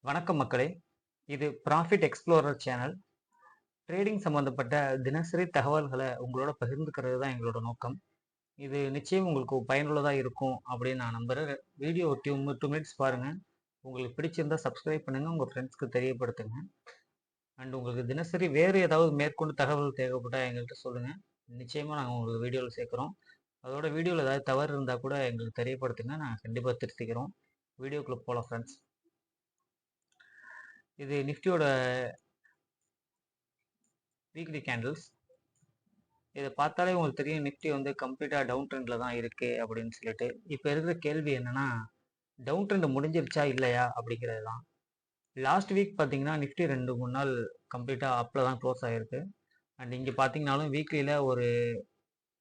வணக்கம் மக்களே. இது ப்ராஃபிட் எக்ஸ்ப்ளோரர் சேனல். ட்ரேடிங் சம்மந்தப்பட்ட தினசரி தகவல்கள உங்களோட பகிர்ந்துக்கிறது தான் எங்களோட நோக்கம். இது நிச்சயம் உங்களுக்கு பயனுள்ளதா இருக்கும் அப்படின்னு நான் நம்புறேன். வீடியோ 2 மினிட்ஸ் பாருங்க. உங்களுக்கு பிடிச்சிருந்தா சப்ஸ்கிரைப் பண்ணுங்க. உங்க ஃப்ரெண்ட்ஸ்க்கு தெரியப்படுத்துங்க. அண்ட் உங்களுக்கு தினசரி வேறு ஏதாவது மேற்கொண்டு தகவல் தேவைப்பட்டா எங்கள்கிட்ட சொல்லுங்க. நிச்சயமா நாங்கள் உங்களுக்கு வீடியோவில் சேர்க்குறோம். அதோட வீடியோவில் ஏதாவது தவறு இருந்தால் கூட எங்களுக்கு தெரியப்படுத்துங்க. நாங்கள் கண்டிப்பாக திருத்திக்கிறோம். வீடியோக்குள்ளே போகலாம் ஃப்ரெண்ட்ஸ். இது நிஃப்டியோட வீக்லி கேண்டில்ஸ். இதை பார்த்தாலே உங்களுக்கு தெரியும் நிஃப்டி வந்து கம்ப்ளீட்டாக டவுன் ட்ரெண்டில் தான் இருக்குது அப்படின்னு சொல்லிட்டு. இப்போ இருக்கிற கேள்வி என்னென்னா, டவுன் ட்ரெண்ட் முடிஞ்சிருச்சா இல்லையா அப்படிங்கிறது தான். லாஸ்ட் வீக் பார்த்தீங்கன்னா நிஃப்டி 2-3 நாள் கம்ப்ளீட்டாக அப்பில் தான் க்ளோஸ் ஆகிருக்கு. அண்ட் இங்கே பார்த்தீங்கனாலும் வீக்லியில் ஒரு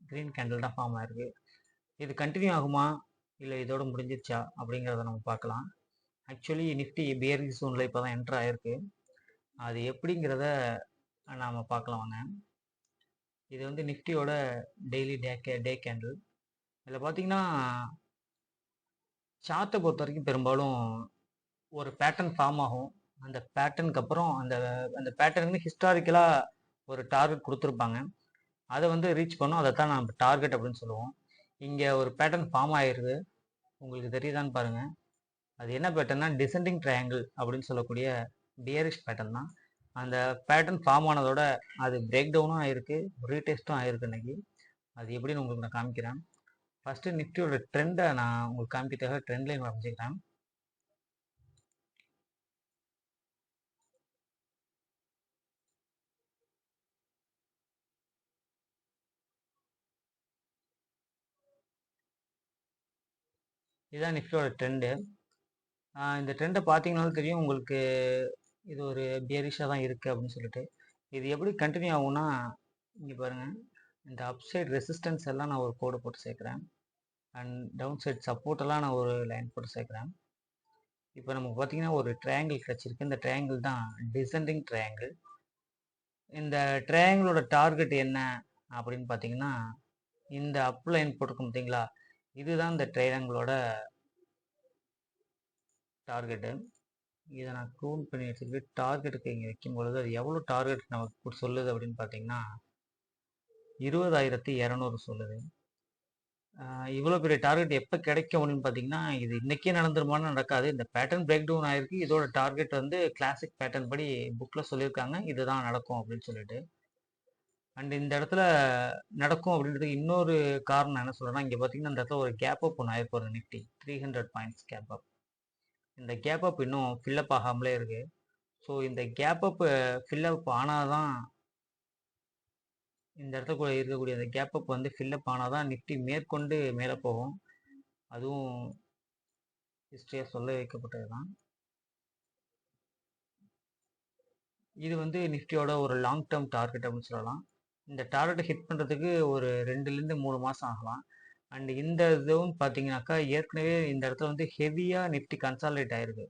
க்ரீன் கேண்டில் தான் ஃபார்ம் ஆயிருக்கு. இது கண்டினியூ ஆகுமா இல்லை இதோட முடிஞ்சிருச்சா அப்படிங்கிறத நம்ம பார்க்கலாம். ஆக்சுவலி நிஃப்டி பியரிங் ஜோனில் இப்போ தான் என்ட்ரு ஆகிருக்கு. அது எப்படிங்கிறத நாம் பார்க்கலாம் வாங்க. இது வந்து நிஃப்டியோட டெய்லி டே கேண்டில். இதில் பார்த்தீங்கன்னா சார்ட்டை பொறுத்த வரைக்கும் பெரும்பாலும் ஒரு பேட்டர்ன் ஃபார்ம் ஆகும். அந்த பேட்டர்னுக்கு அப்புறம் அந்த அந்த பேட்டர்னுக்கு ஹிஸ்டாரிக்கலாக ஒரு டார்கெட் கொடுத்துருப்பாங்க. அதை வந்து ரீச் பண்ணும். அதை தான் நம்ம டார்கெட் அப்படின்னு சொல்லுவோம். இங்கே ஒரு பேட்டர்ன் ஃபார்ம் ஆகிருக்கு. உங்களுக்கு தெரியுதான்னு பாருங்கள். அது என்ன பேட்டர்னா டிசெண்டிங் ட்ரையாங்கிள் அப்படின்னு சொல்லக்கூடிய பியரிஷ் பேட்டர்ன் தான். அந்த பேட்டர்ன் ஃபார்ம் ஆனதோட அது பிரேக் டவுனும் ஆயிருக்கு, ரீடெஸ்ட்டும் ஆயிருக்கு இன்னைக்கு. அது எப்படின்னு உங்களுக்கு நான் காமிக்கிறேன். ஃபஸ்ட்டு நிஃப்டியோட ட்ரெண்டை நான் உங்களுக்கு காமிக்கிறதுக்காக ட்ரெண்ட் லைன் வரைஞ்சிக்கிறேன். இதுதான் நிஃப்டியோட ட்ரெண்டு. இந்த ட்ரெண்டை பார்த்தீங்கன்னாலும் தெரியும் உங்களுக்கு, இது ஒரு பியரிஷாக தான் இருக்குது அப்படின்னு சொல்லிட்டு. இது எப்படி கண்டினியூ ஆகும்னா, இங்கே பாருங்கள், இந்த அப்சைட் ரெசிஸ்டன்ஸ் எல்லாம் நான் ஒரு கோடு போட்டு சேர்க்குறேன். அண்ட் டவுன் சைட் சப்போர்ட் எல்லாம் நான் ஒரு லைன் போட்டு சேர்க்குறேன். இப்போ நமக்கு பார்த்தீங்கன்னா ஒரு ட்ரையாங்கிள் கிடச்சிருக்கு. இந்த ட்ரையாங்கிள் தான் டிசெண்டிங் ட்ரையாங்கிள். இந்த ட்ரையாங்கிளோட டார்கெட் என்ன அப்படின்னு பார்த்தீங்கன்னா, இந்த அப் லைன் போட்டிருக்கோம் பார்த்தீங்களா, இதுதான் இந்த ட்ரையாங்கிளோட டார்கெட்டு. இதை நான் க்ளோன் பண்ணி வச்சுருக்கு. டார்கெட்டுக்கு இங்கே வைக்கும் பொழுது அது எவ்வளோ டார்கெட் நமக்கு சொல்லுது அப்படின்னு பார்த்தீங்கன்னா 20,200 சொல்லுது. இவ்வளோ பெரிய டார்கெட் எப்போ கிடைக்கும் அப்படின்னு பார்த்தீங்கன்னா, இது இன்றைக்கே நடந்துருமான்னு நடக்காது. இந்த பேட்டர்ன் பிரேக் டவுன் ஆகிருக்கு. இதோட டார்கெட் வந்து கிளாசிக் பேட்டர்ன் படி புக்கில் சொல்லியிருக்காங்க, இதுதான் நடக்கும் அப்படின்னு சொல்லிட்டு. அண்ட் இந்த இடத்துல நடக்கும் அப்படின்றதுக்கு இன்னொரு காரணம் என்ன சொல்கிறேன்னா, இங்கே பார்த்தீங்கன்னா இந்த இடத்துல ஒரு கேப் அப் ஒன்று ஆயிருப்பாரு நிஃப்டி 300 பாயிண்ட்ஸ் கேப் அப். இந்த கேப் அப் இன்னும் ஃபில்லப் ஆகாமலே இருக்குது. ஸோ இந்த கேப் அப் ஃபில்லப் ஆனால் தான், இந்த இடத்துல இருக்கக்கூடிய அந்த கேப் அப் வந்து ஃபில்லப் ஆனால் தான் நிஃப்டி மேற்கொண்டு மேலே போகும். அதுவும் ஹிஸ்ட்ரியாக சொல்ல வைக்கப்பட்டது தான். இது வந்து நிஃப்டியோட ஒரு லாங் டேர்ம் டார்கெட் அப்படின்னு சொல்லலாம். இந்த டார்கெட்டை ஹிட் பண்ணுறதுக்கு ஒரு 2லேருந்து 3 மாதம் ஆகலாம். அண்ட் இந்த ஜோன் பார்த்தீங்கன்னாக்கா ஏற்கனவே இந்த இடத்துல வந்து ஹெவியாக நிஃப்டி கன்சாலிடேட் ஆகிருக்கு.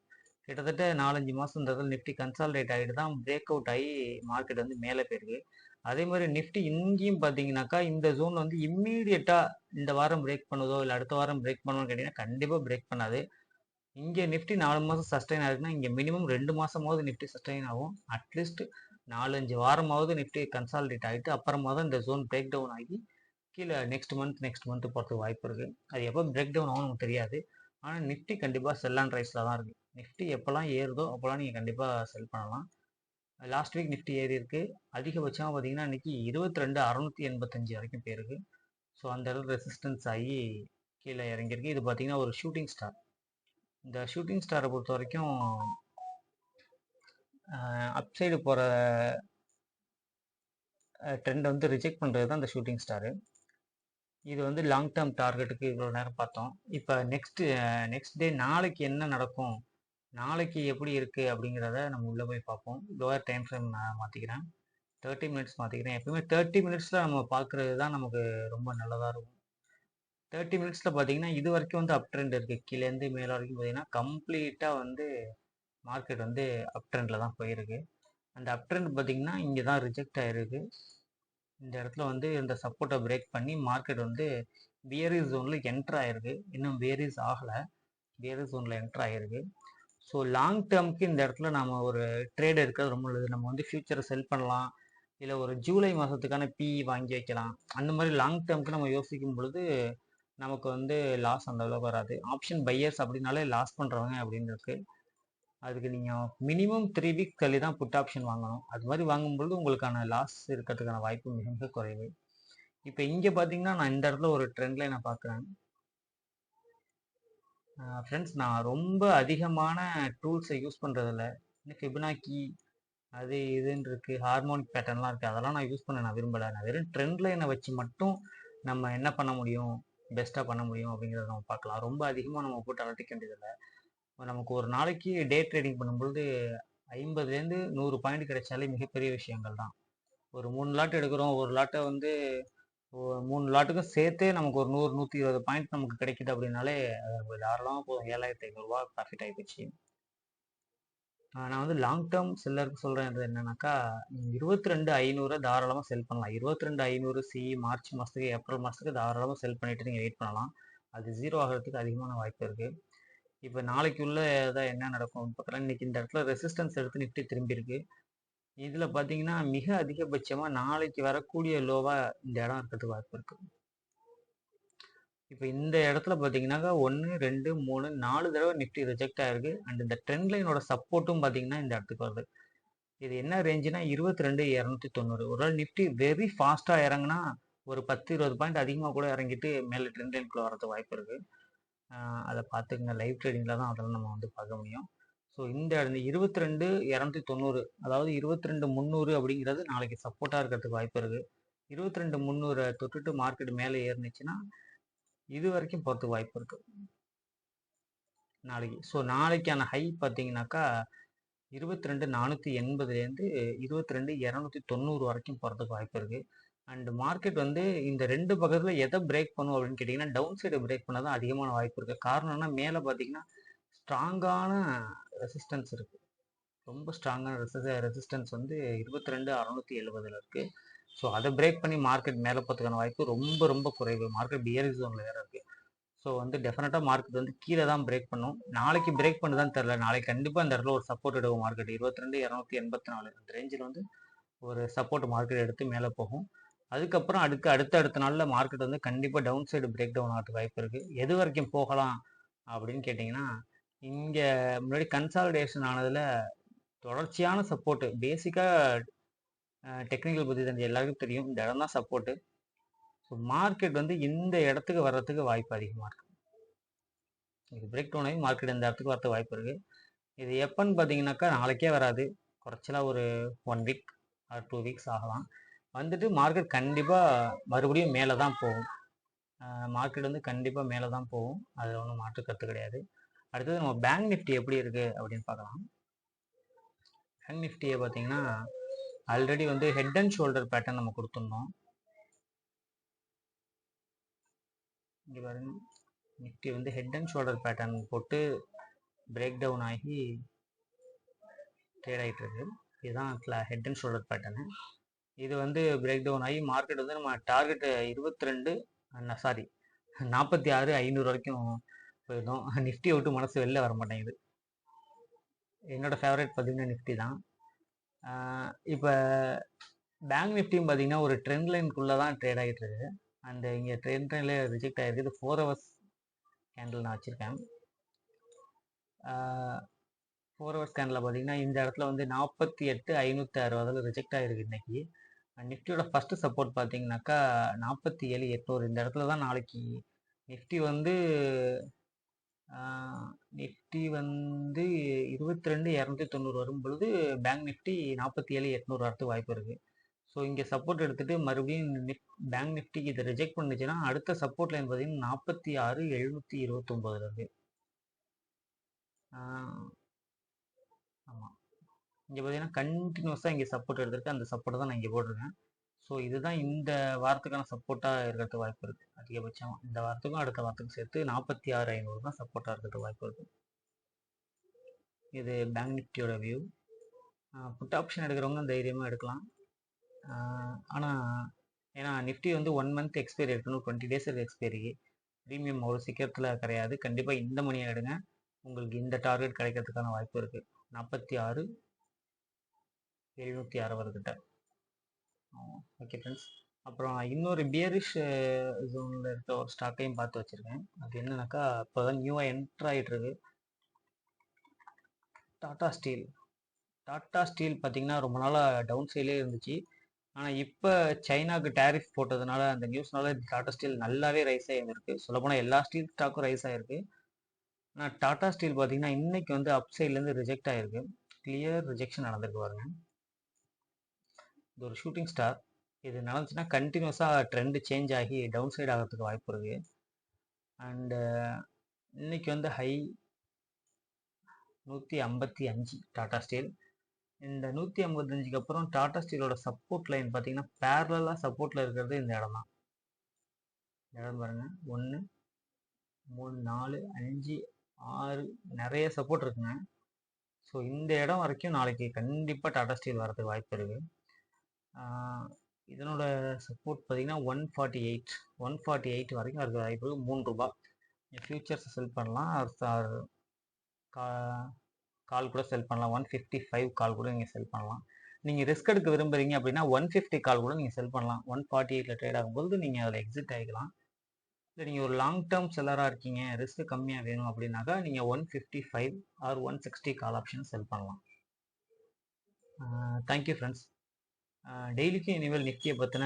கிட்டத்தட்ட 4-5 மாதம் இந்த இடத்துல நிஃப்டி கன்சாலிடேட் ஆகிட்டு தான் பிரேக் அவுட் ஆகி மார்க்கெட் வந்து மேலே போயிருக்கு. அதே மாதிரி நிஃப்டி இங்கேயும் பார்த்தீங்கன்னாக்கா இந்த ஜோன் வந்து இம்மீடியட்டாக இந்த வாரம் பிரேக் பண்ணுதோ இல்லை அடுத்த வாரம் பிரேக் பண்ணுவோன்னு கேட்டிங்கன்னா கண்டிப்பாக பிரேக் பண்ணாது. இங்கே நிஃப்டி 4 மாதம் சஸ்டெயின் ஆகுதுன்னா இங்கே மினிமம் 2 மாதமாவது நிஃப்டி சஸ்டெயின் ஆகும். அட்லீஸ்ட் 4-5 வாரமாவது நிஃப்டி கன்சாலிடேட் ஆகிட்டு அப்புறமா தான் இந்த ஜோன் பிரேக் டவுன் ஆகி கீழே நெக்ஸ்ட் மந்த் போகிறதுக்கு வாய்ப்பு இருக்குது. அது எப்போ பிரேக் டவுன் ஆகும் நமக்கு தெரியாது. ஆனால் நிஃப்டி கண்டிப்பாக செல் அண்ட் ரைஸில் தான் இருக்குது. நிஃப்டி எப்போல்லாம் ஏறுதோ அப்போல்லாம் நீங்கள் கண்டிப்பாக செல் பண்ணலாம். லாஸ்ட் வீக் நிஃப்டி ஏறி இருக்கு. அதிகபட்சமாக பார்த்தீங்கன்னா இன்னைக்கு 22,685 வரைக்கும் போயிருக்கு. ஸோ அந்த இடத்துல ரெசிஸ்டன்ஸ் ஆகி கீழே இறங்கியிருக்கு. இது பார்த்தீங்கன்னா ஒரு ஷூட்டிங் ஸ்டார். இந்த ஷூட்டிங் ஸ்டாரை பொறுத்த வரைக்கும் அப்சைடு போகிற ட்ரெண்டை வந்து ரிஜெக்ட் பண்ணுறது தான் இந்த ஷூட்டிங் ஸ்டாரு. இது வந்து லாங் டேர்ம் டார்கெட்டுக்கு இவ்வளோ நேரம் பார்த்தோம். இப்போ நெக்ஸ்ட் டே நாளைக்கு என்ன நடக்கும், நாளைக்கு எப்படி இருக்குது அப்படிங்கிறத நம்ம உள்ளே போய் பார்ப்போம். லோவர் டைம் ஃப்ரேம் நான் மாற்றிக்கிறேன், 30 மினிட்ஸ் மாற்றிக்கிறேன். எப்பவுமே 30 மினிட்ஸில் நம்ம பார்க்குறது தான் நமக்கு ரொம்ப நல்லதாக இருக்கும். 30 மினிட்ஸில் பார்த்தீங்கன்னா இது வரைக்கும் வந்து அப் ட்ரெண்ட் இருக்குது. கீழேருந்து மேலே வரைக்கும் பார்த்தீங்கன்னா கம்ப்ளீட்டாக வந்து மார்க்கெட் வந்து அப் ட்ரெண்டில் தான் போயிருக்கு. அந்த அப் ட்ரெண்ட் பார்த்தீங்கன்னா இங்கே தான் ரிஜெக்ட் ஆகிருக்கு. இந்த இடத்துல வந்து இந்த சப்போர்ட்டை பிரேக் பண்ணி மார்க்கெட் வந்து பியரிஸ் ஜோனில் என்ட்ரு ஆகிருக்கு. இன்னும் பியரிஸ் ஆகலை, பியரிஸ் ஜோனில் என்ட்ரு ஆகிருக்கு. ஸோ லாங் டேர்முக்கு இந்த இடத்துல நம்ம ஒரு ட்ரேட் இருக்கிறது ரொம்ப நல்லது. நம்ம வந்து ஃபியூச்சரை செல் பண்ணலாம், இல்லை ஒரு ஜூலை மாதத்துக்கான பிஇ வாங்கி வைக்கலாம். அந்த மாதிரி லாங் டேர்முக்கு நம்ம யோசிக்கும் பொழுது நமக்கு வந்து லாஸ் அந்த அளவுக்கு வராது. ஆப்ஷன் பையர்ஸ் அப்படின்னாலே லாஸ் பண்ணுறவங்க அப்படின்னு இருக்கு. அதுக்கு நீங்கள் மினிமம் 3 வீக்ஸ் தள்ளி தான் புட் ஆப்ஷன் வாங்கணும். அது மாதிரி வாங்கும்பொழுது உங்களுக்கான லாஸ் இருக்கிறதுக்கான வாய்ப்பு மிக மிக குறைவு. இப்போ இங்கே பார்த்தீங்கன்னா நான் இந்த இடத்துல ஒரு ட்ரெண்ட் லைனை பார்க்குறேன். ஃப்ரெண்ட்ஸ், நான் ரொம்ப அதிகமான டூல்ஸை யூஸ் பண்ணுறதில்ல. இன்னும் ஃபிபனாக்கி அது இதுன்னு இருக்குது, ஹார்மோனிக் பேட்டர்ன்லாம் இருக்குது, அதெல்லாம் நான் யூஸ் பண்ண நான் விரும்பலை. நான் வெறும் ட்ரெண்ட் லைனை வச்சு மட்டும் நம்ம என்ன பண்ண முடியும், பெஸ்ட்டாக பண்ண முடியும் அப்படிங்கிறத நம்ம பார்க்கலாம். ரொம்ப அதிகமாக நம்ம போட்டு அலட்டிக்க வேண்டியதில்லை. நமக்கு ஒரு நாளைக்கு டே ட்ரேடிங் பண்ணும்பொழுது 50லேருந்து 100 பாயிண்ட் கிடைச்சாலே மிகப்பெரிய விஷயங்கள் தான். ஒரு 3 லாட் எடுக்கிறோம், ஒரு லாட்டை வந்து 3 லாட்டுக்கும் சேர்த்தே நமக்கு ஒரு 100 120 பாயிண்ட் நமக்கு கிடைக்குது அப்படின்னாலே அது தாராளமாக போதும். 7500 ப்ராஃபிட் ஆகிப்போச்சு. நான் வந்து லாங் டேர்ம் செல்லருக்கு சொல்கிறது என்னன்னாக்கா, 22,500 தாராளமாக செல் பண்ணலாம். 22,500 மார்ச் மாதத்துக்கு ஏப்ரல் மாதத்துக்கு தாராளமாக செல் பண்ணிட்டு நீங்கள் வெயிட் பண்ணலாம். அது ஜீரோ ஆகிறதுக்கு அதிகமான வாய்ப்பு இருக்குது. இப்போ நாளைக்குள்ள தான் என்ன நடக்கும் பார்க்கலாம். இன்னைக்கு இந்த இடத்துல ரெசிஸ்டன்ஸ் எடுத்து நிஃப்டி திரும்பி இருக்கு. இதில் பார்த்தீங்கன்னா மிக அதிகபட்சமாக நாளைக்கு வரக்கூடிய லோவாக இந்த இடம் இருக்கிறதுக்கு வாய்ப்பு இருக்குது. இப்போ இந்த இடத்துல பார்த்தீங்கன்னாக்கா 1 2 3 4 தடவை நிஃப்டி ரிஜெக்ட் ஆயிருக்கு. அண்ட் இந்த ட்ரெண்ட் லைனோட சப்போர்ட்டும் பார்த்தீங்கன்னா இந்த இடத்துக்கு வருது. இது என்ன ரேஞ்சுனா 22,290. ஒரு நாள் நிஃப்டி வெரி ஃபாஸ்ட்டாக இறங்குனா ஒரு 10-20 பாயிண்ட் அதிகமாக கூட இறங்கிட்டு மேலே ட்ரெண்ட் லைனுக்குள்ள வரது வாய்ப்பு இருக்குது. அதை பார்த்துக்குங்க. லைவ் ட்ரேடிங்கில் தான் அதெல்லாம் நம்ம வந்து பார்க்க முடியும். ஸோ இந்த 22,290, அதாவது 22,300 அப்படிங்கிறது நாளைக்கு சப்போர்ட்டாக இருக்கிறதுக்கு வாய்ப்பு இருக்குது. 22,300 தொட்டுட்டு மார்க்கெட் மேலே ஏறினுச்சுன்னா இது வரைக்கும் போகிறதுக்கு வாய்ப்பு இருக்குது நாளைக்கு. ஸோ நாளைக்கான ஹை பார்த்தீங்கன்னாக்கா 22,480லேருந்து 22,290 வரைக்கும் போகிறதுக்கு வாய்ப்பு இருக்குது. அண்ட் மார்க்கெட் வந்து இந்த ரெண்டு பக்கத்தில் எதை பிரேக் பண்ணும் அப்படின்னு கேட்டிங்கன்னா டவுன் சைடு பிரேக் பண்ண தான் அதிகமான வாய்ப்பு இருக்குது. காரணம்னா மேலே பார்த்தீங்கன்னா ஸ்ட்ராங்கான ரெசிஸ்டன்ஸ் இருக்குது. ரொம்ப ஸ்ட்ராங்கான ரெசிஸ்டன்ஸ் வந்து 22,670 இருக்குது. ஸோ அதை பிரேக் பண்ணி மார்க்கெட் மேலே போகிறதுக்கான வாய்ப்பு ரொம்ப ரொம்ப குறைவு. மார்க்கெட் பியரிங் ஜோனில் வேறு இருக்குது. ஸோ வந்து டெஃபினட்டாக மார்க்கெட் வந்து கீழே தான் பிரேக் பண்ணும். நாளைக்கு பிரேக் பண்ணுதான்னு தெரில. நாளைக்கு கண்டிப்பாக அந்த இடத்துல ஒரு சப்போர்ட் எடுக்கும் மார்க்கெட். 22,284 அந்த ரேஞ்சில் வந்து ஒரு சப்போர்ட் மார்க்கெட் எடுத்து மேலே போகும். அதுக்கப்புறம் அடுத்த நாளில் மார்க்கெட் வந்து கண்டிப்பாக டவுன் சைடு பிரேக் டவுன் ஆகிறதுக்கு வாய்ப்பு இருக்குது. எது வரைக்கும் போகலாம் அப்படின்னு கேட்டிங்கன்னா, இங்கே முன்னாடி கன்சாலிடேஷன் ஆனதில் தொடர்ச்சியான சப்போர்ட்டு, பேசிக்காக டெக்னிக்கல் பற்றி தெரிஞ்ச எல்லாருக்கும் தெரியும், இந்த இடம் தான் சப்போர்ட்டு. ஸோ மார்க்கெட் வந்து இந்த இடத்துக்கு வர்றதுக்கு வாய்ப்பு அதிகமாக இருக்குது. இது பிரேக் டவுன் ஆகி மார்க்கெட் இந்த இடத்துக்கு வரதுக்கு வாய்ப்பு இருக்குது. இது எப்போன்னு பார்த்தீங்கன்னாக்கா நாளைக்கே வராது. குறைச்சலாக ஒரு 1 வீக் ஆர் 2 வீக்ஸ் ஆகலாம். வந்துட்டு மார்க்கெட் கண்டிப்பாக மறுபடியும் மேலே தான் போகும். மார்க்கெட் வந்து கண்டிப்பாக மேலே தான் போகும். அதில் ஒன்றும் மாற்று கருத்து கிடையாது. அடுத்தது நம்ம பேங்க் நிஃப்டி எப்படி இருக்குது அப்படின்னு பார்க்கலாம். பேங்க் நிஃப்டியை பார்த்தீங்கன்னா ஆல்ரெடி வந்து ஹெட் அண்ட் ஷோல்டர் பேட்டர்ன் நம்ம கொடுத்துருந்தோம். இங்கே பாருங்க, நிஃப்டி வந்து ஹெட் அண்ட் ஷோல்டர் பேட்டர்ன் போட்டு பிரேக் டவுன் ஆகி ட்ரேட் ஆகிட்டு இருக்கு. இதுதான் ஹெட் அண்ட் ஷோல்டர் பேட்டர்னு. இது வந்து பிரேக் டவுன் ஆகி மார்க்கெட் வந்து நம்ம டார்கெட் 46,500 வரைக்கும் போயிருந்தோம். நிஃப்டியை விட்டு மனசு வெளில வர மாட்டேங்குது. என்னோட ஃபேவரட் பார்த்தீங்கன்னா நிஃப்டி தான். இப்போ பேங்க் நிஃப்டியும் பார்த்தீங்கன்னா ஒரு ட்ரெண்ட் லைனுக்குள்ளே தான் ட்ரேட் ஆகிட்டு இருக்கு. அண்ட் இங்கே ட்ரெண்ட் லைனில் ரிஜெக்ட் ஆகிருக்கு. 4 ஹவர்ஸ் கேண்டில் நான் வச்சுருக்கேன். 4 ஹவர்ஸ் கேண்டில் பார்த்தீங்கன்னா இந்த இடத்துல வந்து 48,560 ரிஜெக்ட் ஆகிருக்கு இன்னைக்கு. நிஃப்டியோட ஃபஸ்ட்டு சப்போர்ட் பார்த்தீங்கன்னாக்கா 47,800. இந்த இடத்துல தான் நாளைக்கு நிஃப்டி வந்து 22,290 வரும் பொழுது பேங்க் நிஃப்டி 47,800 வரதுக்கு வாய்ப்பு இருக்குது. ஸோ இங்கே சப்போர்ட் எடுத்துகிட்டு மறுபடியும் பேங்க் நிஃப்டிக்கு இதை ரிஜெக்ட் பண்ணுச்சுன்னா அடுத்த சப்போர்ட் லைன் பார்த்தீங்கன்னா 46,729 இருக்குது. ஆமாம், இங்கே பார்த்தீங்கன்னா கண்டினியூஸாக இங்கே சப்போர்ட் எடுத்துருக்கு. அந்த சப்போர்ட்டை தான் நான் இங்கே போட்டிருக்கேன். ஸோ இதுதான் இந்த வாரத்துக்கான சப்போர்ட்டாக இருக்கிறதுக்கு வாய்ப்பு இருக்குது. அதிகபட்சமாக இந்த வாரத்துக்கும் அடுத்த வாரத்துக்கும் சேர்த்து 46,500 தான் சப்போர்ட்டாக இருக்கிறதுக்கு வாய்ப்பு இருக்குது. இது பேங்க் நிஃப்டியோட வியூ. புட் ஆப்ஷன் எடுக்கிறவங்க தைரியமாக எடுக்கலாம். ஆனால் ஏன்னா நிஃப்டி வந்து 1 மந்த் எக்ஸ்பைரி இருக்கணும், 20 டேஸ் இருக்குது எக்ஸ்பைரி. ப்ரீமியம் அவ்வளோ சீக்கிரத்தில் கிடையாது. கண்டிப்பாக இந்த மணியை எடுங்க. உங்களுக்கு இந்த டார்கெட் கிடைக்கிறதுக்கான வாய்ப்பு இருக்குது. 46,706 கிட்ட. Okay friends. அப்புறம் இன்னொரு பியரிஷ் ஜோனில் இருக்க ஒரு ஸ்டாக்கையும் பார்த்து வச்சுருக்கேன். அது என்னன்னாக்கா இப்போ தான் நியூவாக என்ட்ரு ஆகிட்டு இருக்கு. டாடா ஸ்டீல். டாடா ஸ்டீல் பார்த்தீங்கன்னா ரொம்ப நாளாக டவுன் சைட்லேயே இருந்துச்சு. ஆனால் இப்போ சைனாவுக்கு டேரிஃப் போட்டதுனால அந்த நியூஸ்னால டாடா ஸ்டீல் நல்லாவே ரைஸ் ஆகிருக்கு. சொல்லப்போனால் எல்லா ஸ்டீல் ஸ்டாக்கும் ரைஸ் ஆகிருக்கு. ஆனால் டாடா ஸ்டீல் பார்த்தீங்கன்னா இன்னைக்கு வந்து அப் சைட்லேருந்து ரிஜெக்ட் ஆகிருக்கு. கிளியர் ரிஜெக்ஷன் நடந்திருக்கு பாருங்க. இது ஒரு ஷூட்டிங் ஸ்டார். இது நடந்துச்சுன்னா கண்டினியூஸாக ட்ரெண்டு சேஞ்ச் ஆகி டவுன் சைடு ஆகிறதுக்கு வாய்ப்பு இருக்குது. அண்டு இன்னைக்கு வந்து ஹை 155 டாடா ஸ்டீல். இந்த 155க்கு அப்புறம் டாடா ஸ்டீலோட சப்போர்ட் லைன் பார்த்தீங்கன்னா பேரலாக சப்போர்ட்டில் இருக்கிறது இந்த இடம் தான். இடம் பாருங்க, 1 3 4 5 6 நிறைய சப்போர்ட் இருக்குங்க. ஸோ இந்த இடம் வரைக்கும் நாளைக்கு கண்டிப்பாக டாடா ஸ்டீல் வரதுக்கு வாய்ப்பு இருக்குது. இதனோட சப்போர்ட் பார்த்தீங்கன்னா 148 வரைக்கும் இருக்கிற வாய்ப்பு இருக்குது. 3 ரூபா. ஃபியூச்சர்ஸை செல் பண்ணலாம். கால் கூட செல் பண்ணலாம். 155 கால் கூட நீங்கள் செல் பண்ணலாம். நீங்கள் ரிஸ்க் எடுக்க விரும்புகிறீங்க அப்படின்னா 150 கால் கூட நீங்கள் செல் பண்ணலாம். 148 ட்ரேட் ஆகும்போது நீங்கள் அதில் எக்ஸிட் ஆகிக்கலாம். இல்லை நீங்கள் ஒரு லாங் டேர்ம் செல்லராக இருக்கீங்க, ரிஸ்க் கம்மியாக வேணும் அப்படின்னாக்கா நீங்கள் 155 ஆர் 160 கால் ஆப்ஷன் செல் பண்ணலாம். Thank you friends. டெய்லிக்கும் இனிமேல் நிஃப்டியை பற்றின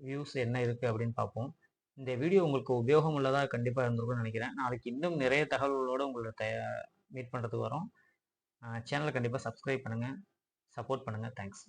வியூஸ் என்ன இருக்குது அப்படின்னு பார்ப்போம். இந்த வீடியோ உங்களுக்கு உபயோகம் உள்ளதாக கண்டிப்பாக இருந்திருக்கும்னு நினைக்கிறேன். நாளைக்கு இன்னும் நிறைய தகவல்களோடு உங்களை மீட் பண்ணுறதுக்கு வரோம். சேனலை கண்டிப்பாக சப்ஸ்கிரைப் பண்ணுங்கள், சப்போர்ட் பண்ணுங்கள். தேங்க்ஸ்.